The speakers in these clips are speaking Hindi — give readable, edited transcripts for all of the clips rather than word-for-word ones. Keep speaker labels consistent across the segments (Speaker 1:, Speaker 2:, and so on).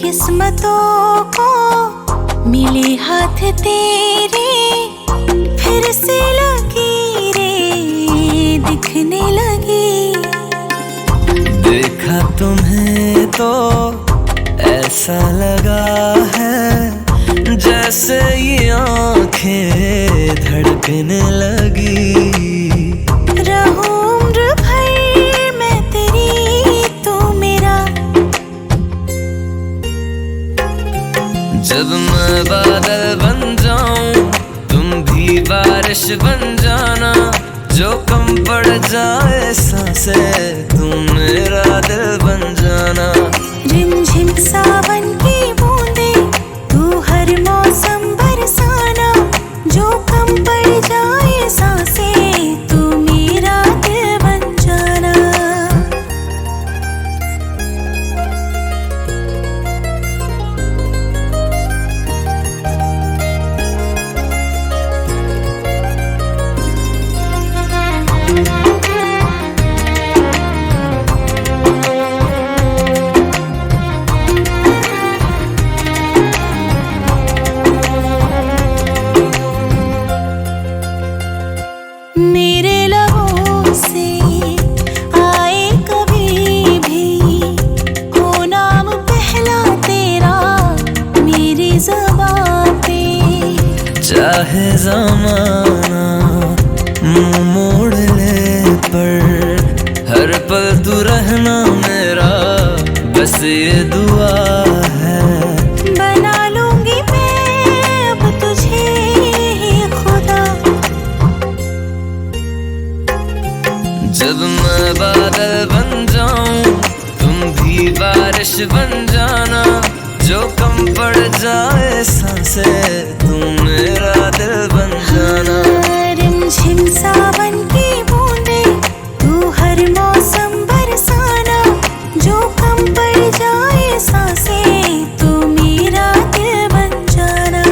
Speaker 1: किस्मतों को मिले हाथ तेरे, फिर से लकीरें दिखने लगी।
Speaker 2: देखा तुम्हें तो ऐसा लगा है जैसे ये आंखें धड़कने लगी।
Speaker 1: रहूं उम्र भर मैं तेरी, तू मेरा।
Speaker 2: जब मैं बादल बन जाऊं तुम भी बारिश बन जाना, जो कम पड़ जाए सांसें तुम मेरा दिल बन जाना।
Speaker 1: रिमझिम सावन की बूंदे तू हर मौसम बरसाना, जो कम पड़ जाए सांसें तू मेरा दिल बन जाना। मेरे लबों से आए कभी भी हो नाम पहला तेरा मेरी ज़बां पे।
Speaker 2: चाहे ज़माना मुंह मोड़ ले पर हर पल तू रहना मेरा, बस ये दुआ है।
Speaker 1: बना लूंगी मैं अब तुझे ही खुदा।
Speaker 2: जब मैं बादल बन जाऊं तुम भी बारिश बन जाना, जो कम पड़ जाए सांसें तुम मेरा दिल बन जाना।
Speaker 1: रिमझिम सावन की बूंदे तू हर मौसम बरसाना, जो कम पड़ जाए सांसें तू मेरा दिल बन जाना।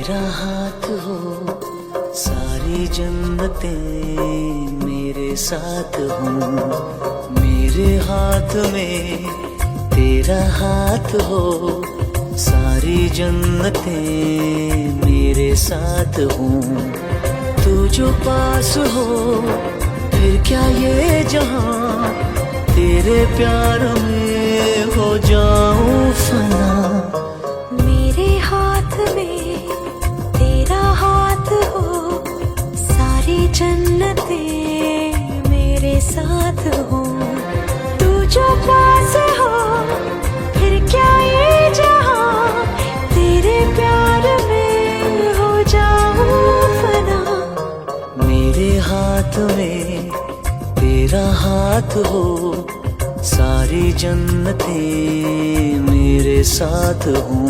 Speaker 3: तेरा हाथ हो सारी जन्नतें मेरे साथ हों, मेरे हाथ में तेरा हाथ हो सारी जन्नतें मेरे साथ हों। तू जो पास हो फिर क्या ये जहां, तेरे प्यार में हो जाऊं फना।
Speaker 1: मेरे हाथ में तेरा हाथ हो सारी जन्नतें मेरे साथ हो। तू जो पास हो फिर क्या ये जहां, तेरे प्यार में हो जाऊं फना।
Speaker 3: मेरे हाथ में तेरा हाथ हो सारी जन्नतें मेरे साथ हों।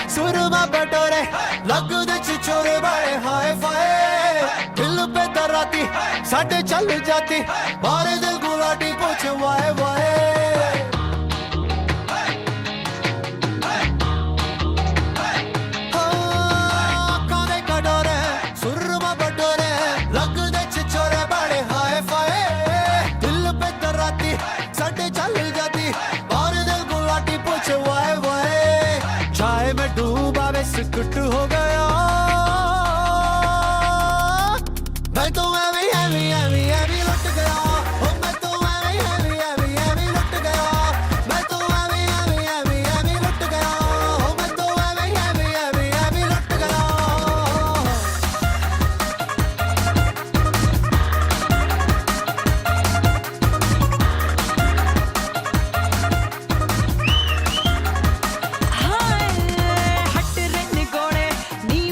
Speaker 4: सुरमा बटोरे लगदे छिछोरे बड़े हाय फाय, दिल पे तराती साडे चल जाती, मारे दिल गुलाटी पूछ वाए वाए। आँखां दे कटोरे सुरमा बटोरे लगदे छिछोरे बड़े हाय फाय, दिल पे तराती साडे चल जाती, मारे दिल गुलाटी पूछ वाए वाए। चाय में डूबा वे सिकुट हो गया, मैं तो एवी एवी एवी एवी लुट गया। ओ मैं तो एवी एवी एवी एवी लुट गया, मैं तो एवी एवी एवी एवी लुट गया। ओ मैं तो एवी एवी एवी एवी लुट गया।
Speaker 5: हट रे निगोड़े नी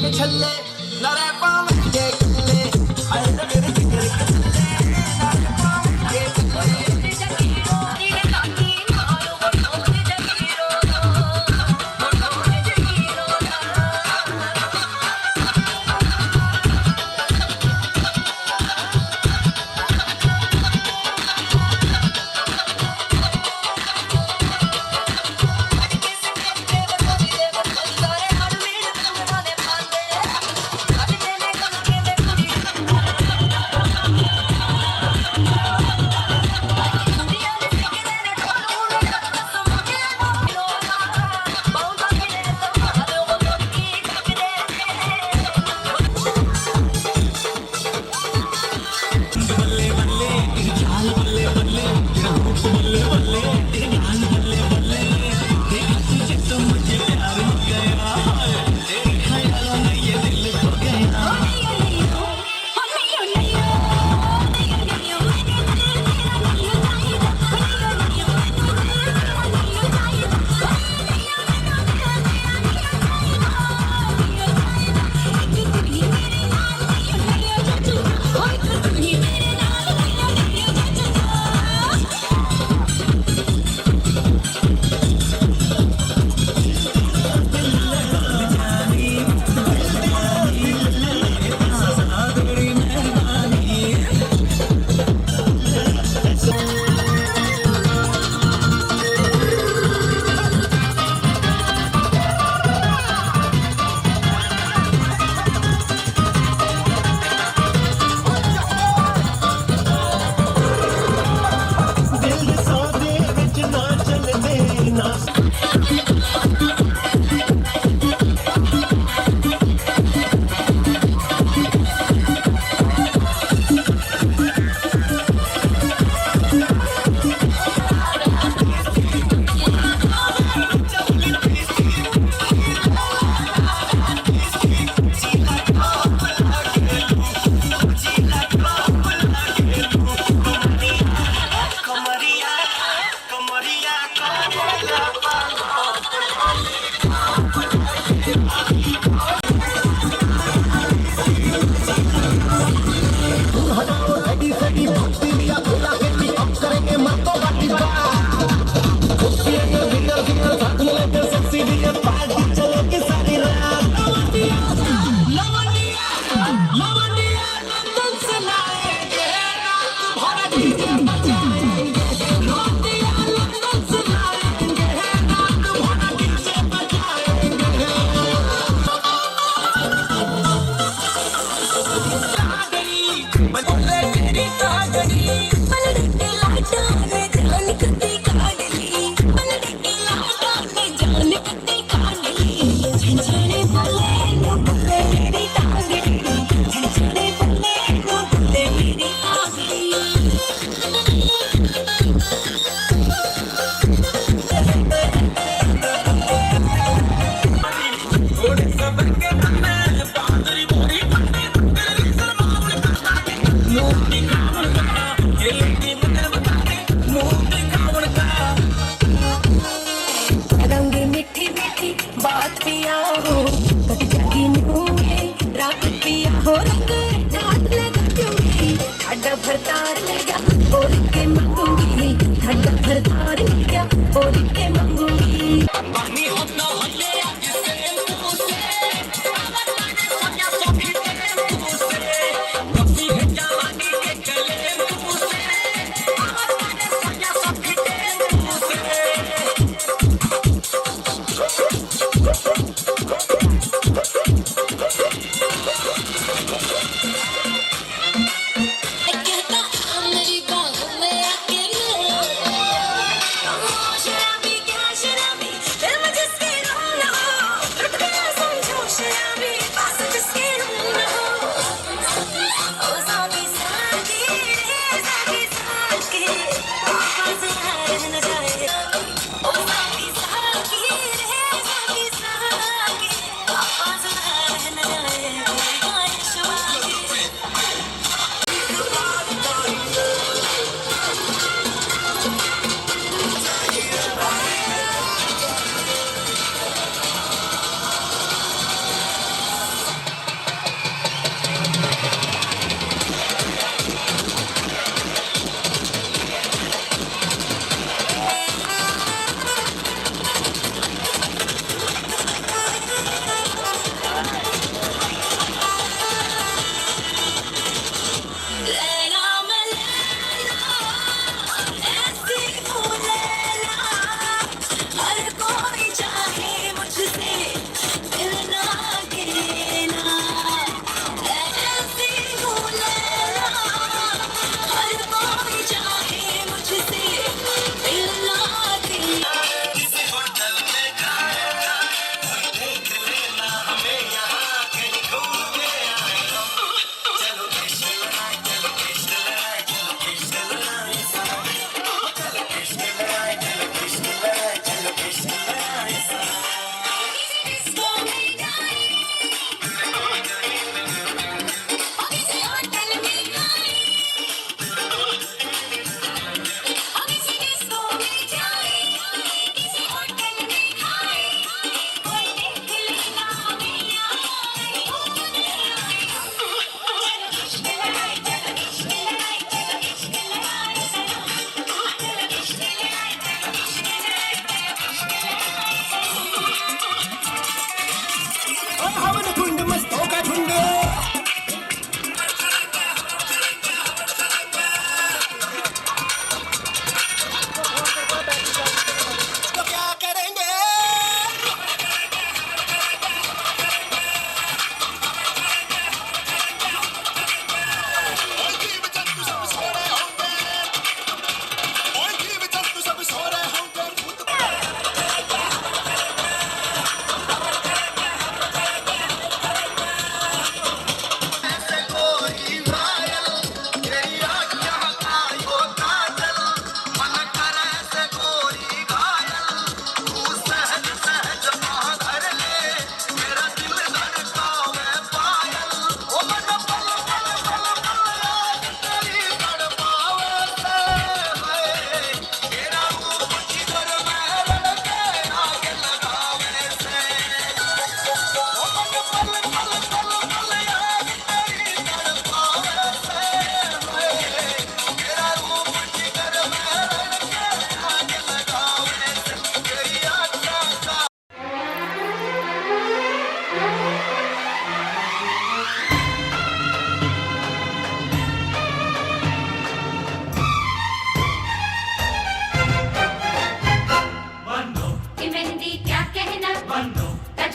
Speaker 5: के छल्ले नरे पावे के किले आए न मेरे जिगर के छल्ले नरे पावे के किले जगीरो नीले काकी मारो बोलो जगीरो बोलो जगीरो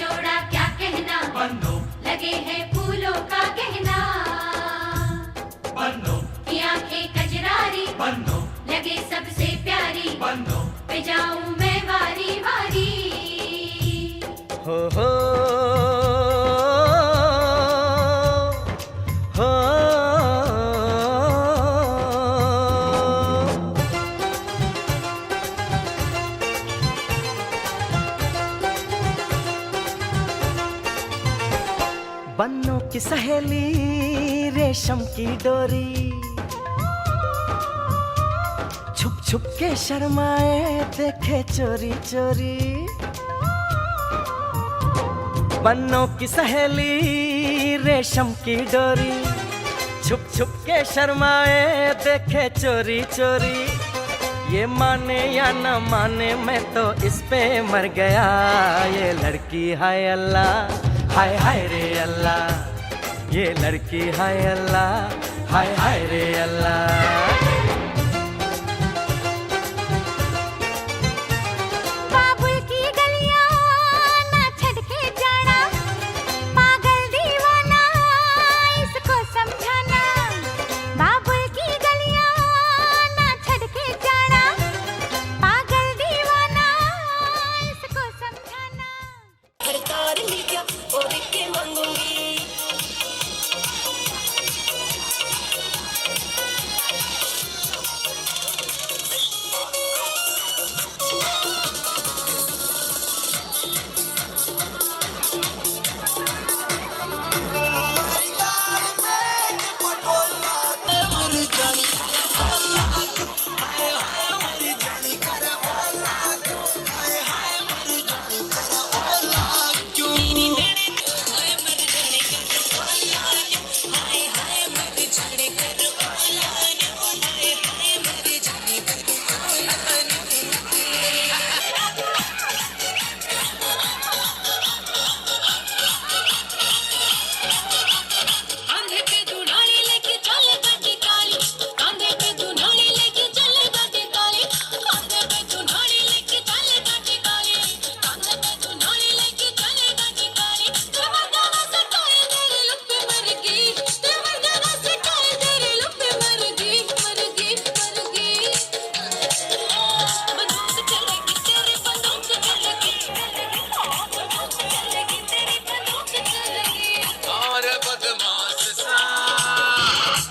Speaker 6: जोड़ा क्या कहना,
Speaker 4: बन्नो
Speaker 6: लगे हैं फूलों का गहना।
Speaker 4: बन्नो
Speaker 6: की आंखें कजरारी,
Speaker 4: बन्नो
Speaker 6: लगे सबसे प्यारी।
Speaker 4: बन्नो
Speaker 6: पे जाऊं मैं वारी वारी।
Speaker 3: हो बन्नों की सहेली रेशम की डोरी, छुप छुप के शर्माए देखे चोरी चोरी। बन्नों की सहेली रेशम की डोरी, छुप छुप के शर्माए देखे चोरी चोरी। ये माने या न माने मैं तो इस पे मर गया। ये लड़की हाय अल्लाह, हाय हाय रे अल्लाह। ये लड़की हाय अल्लाह, हाय हाय रे अल्लाह।
Speaker 1: बाबुल की गलियां ना छड़ के जाना, पागल दीवाना इसको समझाना। बाबुल की गलियां ना छड़ के जाना, पागल दीवाना इसको समझाना।
Speaker 5: हड़ताल लिया और के मांगूंगी। कांधे पे दुनाली लेके चले गाड़ी काली, कांधे पे दुनाली लेके चले गाड़ी काली। कांधे पे दुनाली लेके चले गाड़ी काली, कांधे पे दुनाली लेके चले गाड़ी काली। मर्दाना से काहे तेरे लुक पे मर गई, मर्दाना से काहे तेरे लुक पे मर गई, मर गई, मर गई। बंदूक चलेगी तेरी बंदूक चलेगी, बंदूक चलेगी तेरी बंदूक चलेगी।
Speaker 2: और बदमाश सा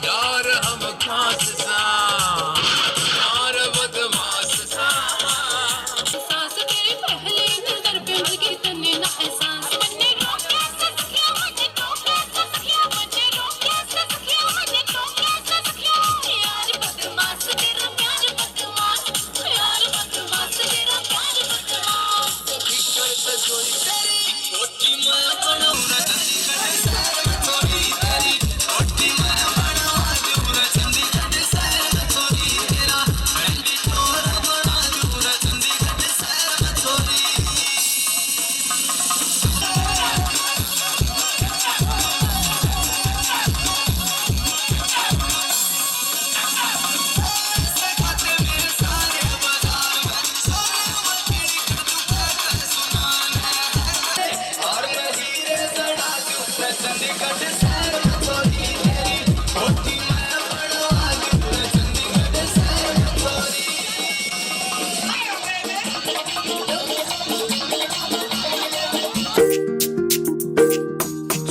Speaker 2: यार हम खास सा, यार बदमाश सा।
Speaker 5: सांस तेरी पहली नजर पे मर गई तन्ने ना एहसास। तन्ने रोके सखिया मुझे टोके सखिया मुझे रोके सखिया मुझे टोके सखिया। यार बदमाश तेरा प्यार बदमाश, यार बदमाश तेरा प्यार बदमाश।
Speaker 2: फिकर से सोई तेरी रोटी मैं बनाऊं ना चंडीगढ़ से चोरी तेरी रोटी मैं बनाऊं आज पूरा चंडीगढ़ शहर में चोरी तेरा बैंडी चोर बना दूं पूरा चंडीगढ़ शहर में चोरी। और मैं हीरे सड़ा दूं मैं चंडीगढ़ शहर में चोरी तेरी रोटी मैं बनाऊं आज पूरा चंडीगढ़ शहर में चोरी।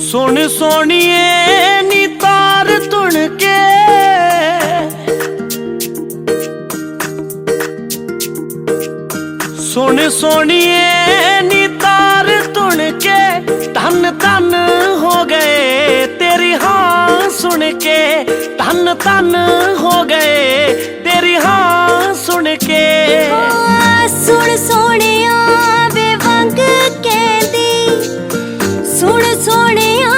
Speaker 3: सुन सोनिए नी तार तुण के, सुन सोनिए नी तार तुण के। धन धन हो गए तेरी हाँ सुन के, धन धन हो गए तेरी हाँ सुन के।
Speaker 1: सुन सोनिया वे वंग कहंदी, सुन सोनिया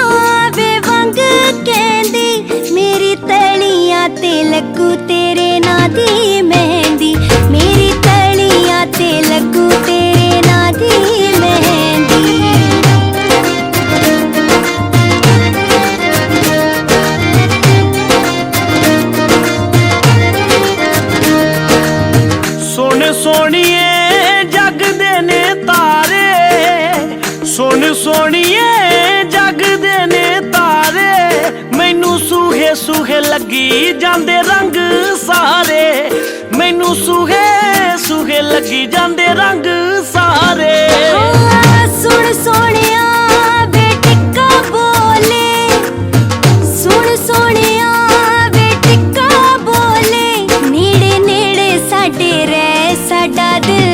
Speaker 1: वे वंग कहंदी। मेरी तलियां ते लगू तेरे ना दी मेहंदी, मेरी तलियां ते लगू तेरे ना दी मेहंदी।
Speaker 3: सोनिए जगदे ने तारे, मैनू सूहे सूहे लगी जांदे रंग सारे, मैनू सूहे सूहे लगी जांदे रंग सारे।
Speaker 1: सुन सोनिया वे टिक्का बोले, सुन सोनिया वे टिक्का बोले, नेड़े नेड़े साडे रह साडा दिल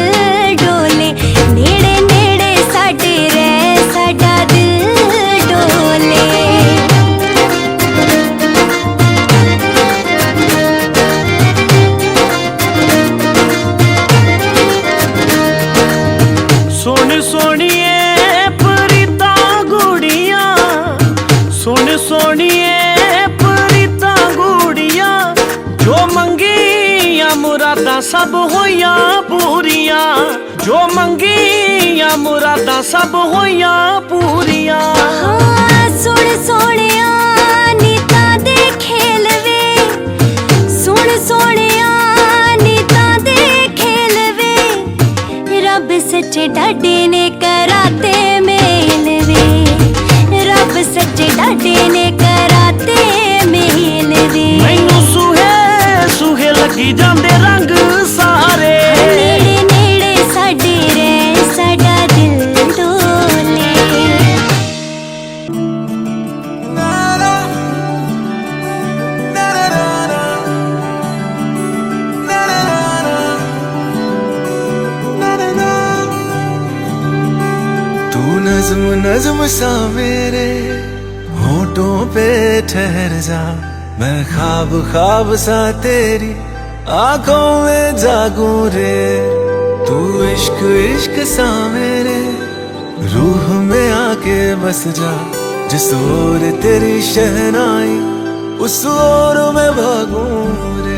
Speaker 1: डोले, नेड़े नेड़े साडे रह साडा दिल डोले।
Speaker 3: सुन सोनिए परीता गुड़िया, सुन सोनिए परीता गुड़िया, जो मंगिया मुरादां सब होइया पूरिया, जो मंगिया मुरादां सब होइया पूरिया।
Speaker 1: सुन सोनिया नीता दे खेल वे, सुन सोनिया नीता दे खेल वे, रब सच्चे डाडे ने कराते मेल वे, रब सच्चे डाडे ने कराते मेल वे।
Speaker 3: मैनू सूहे सूहे लगी जांदे रंग सारे,
Speaker 1: नेड़े नेड़े साडे रह साडा दिल डोले।
Speaker 4: तू नज्म नज्म सा मेरे होठों पे ठहर जा, मैं ख्वाब ख्वाब सा तेरी आंखों में जागूं रे। तू इश्क इश्क सा मेरे रूह में आके बस जा, जिस ओर तेरी शहनाई उस ओर में भागूं रे।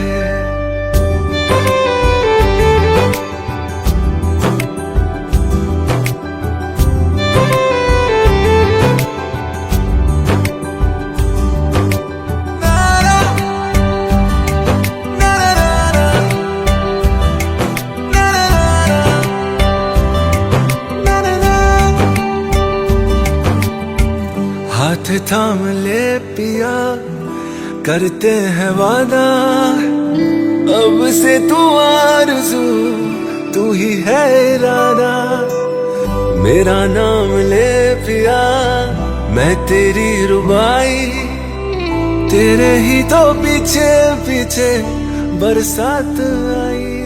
Speaker 4: हाथ थाम ले पिया करते हैं वादा, अब से तू आरज़ू तू ही है इरादा। मेरा नाम ले पिया मैं तेरी रुबाई, तेरे ही तो पीछे पीछे बरसात आई।